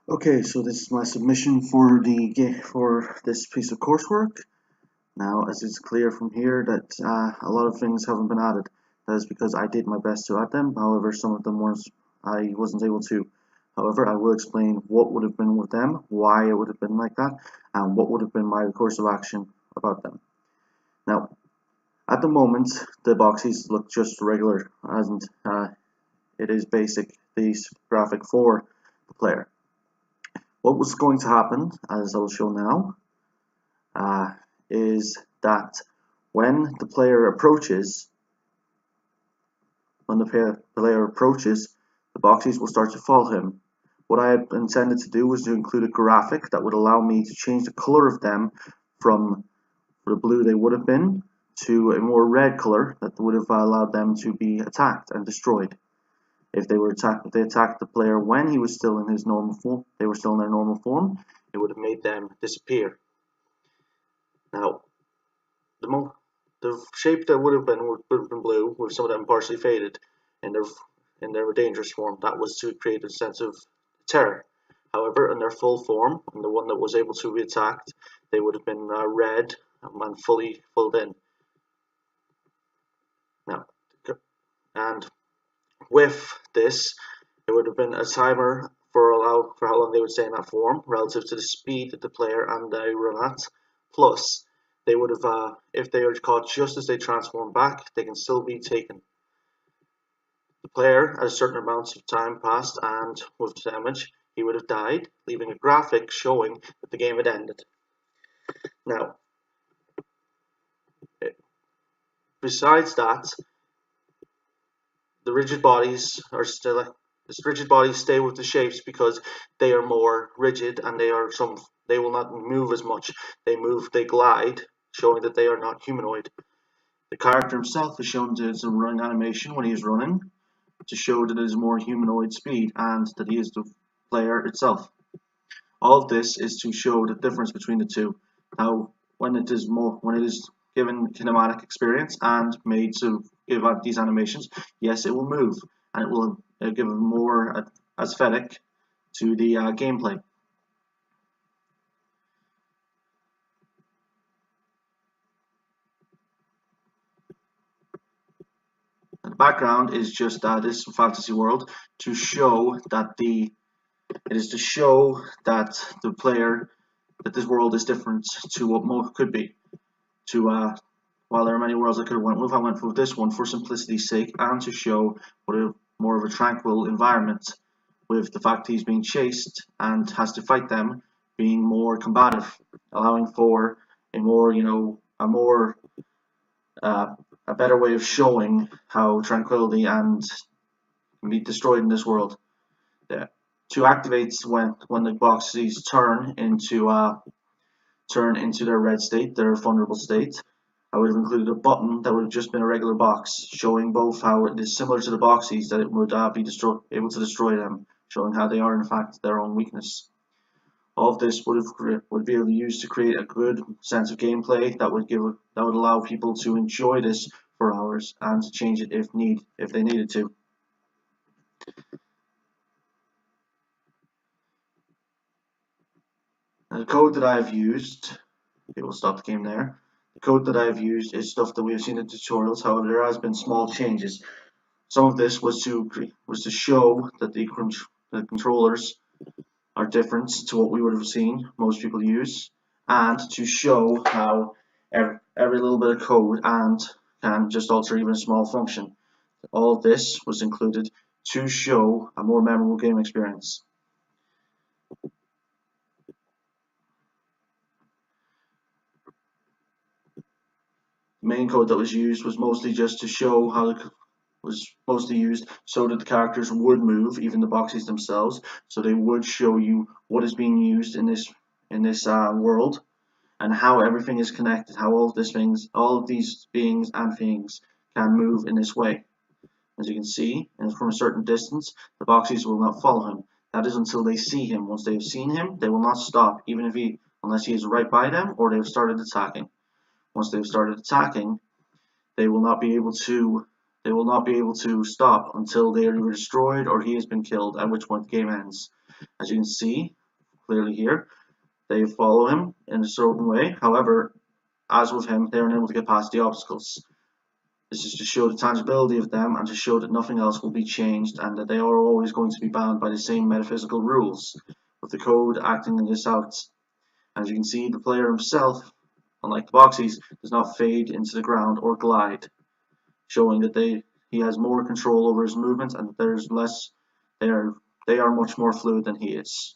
Okay, so this is my submission for for this piece of coursework. Now, as it's clear from here that a lot of things haven't been added. That is because I did my best to add them. However, some of them weren't. I wasn't able to. However, I will explain what would have been with them, why it would have been like that, and what would have been my course of action about them. Now, at the moment, the boxes look just regular, and it is basic. These graphic for the player. What was going to happen, as I'll show now, uh, is that when the player approaches, the boxes will start to follow him. What I had intended to do was to include a graphic that would allow me to change the color of them from the blue they would have been to a more red color that would have allowed them to be attacked and destroyed. If they attacked the player when he was still in his normal form, they were still in their normal form, it would have made them disappear. Now, the the shape that would have been blue, with some of them partially faded in their dangerous form, that was to create a sense of terror. However, in their full form, and the one that was able to be attacked, they would have been red and fully filled in. Now, and with this, there would have been a timer for how long they would stay in that form relative to the speed that the player and they run at. Plus, they would have, if they are caught just as they transform back, they can still be taken. The player, at a certain amount of time passed and with damage, he would have died, leaving a graphic showing that the game had ended. Now, besides that, the rigid bodies are still the rigid bodies stay with the shapes because they are more rigid and they will not move as much. They glide, showing that they are not humanoid. The character himself is shown to some running animation when he is running to show that it is more humanoid speed and that he is the player itself. All of this is to show the difference between the two. How when it is given kinematic experience and made to give out these animations, yes, it will move and it will give a more aesthetic to the gameplay. And the background is just this fantasy world to show that it is to show that the player that this world is different to what Mo could be. To while there are many worlds I could have went with, I went with this one for simplicity's sake and to show what a more of a tranquil environment, with the fact he's being chased and has to fight them being more combative, allowing for a more uh, a better way of showing how tranquility and can be destroyed in this world. Yeah. To activate when the boxes turn into their red state, their vulnerable state, I would have included a button that would have just been a regular box, showing both how it is similar to the boxes that it would be able to destroy them, showing how they are in fact their own weakness. All of this would be used to create a good sense of gameplay that would allow people to enjoy this for hours and to change it if they needed to. Now, the code that I've used, okay, we'll stop the game there. The code that I've used is stuff that we've seen in tutorials. However, there has been small changes. Some of this was to show that the controllers are different to what we would have seen most people use, and to show how every little bit of code and can just alter even a small function. All of this was included to show a more memorable game experience. The main code that was used was mostly just to show how was mostly used so that the characters would move, even the boxes themselves, so they would show you what is being used in this world and how everything is connected, how all of these beings and things can move in this way. As you can see, and from a certain distance, the boxes will not follow him. That is until they see him. Once they have seen him, they will not stop, unless he is right by them or they have started attacking. Once they have started attacking, they will not be able to stop until they are either destroyed or he has been killed, at which point the game ends. As you can see clearly here, they follow him in a certain way. However, as with him, they're unable to get past the obstacles. This is to show the tangibility of them and to show that nothing else will be changed and that they are always going to be bound by the same metaphysical rules, with the code acting this out. As you can see, the player himself, unlike the boxies, does not fade into the ground or glide, showing that he has more control over his movement and that there's less they are much more fluid than he is.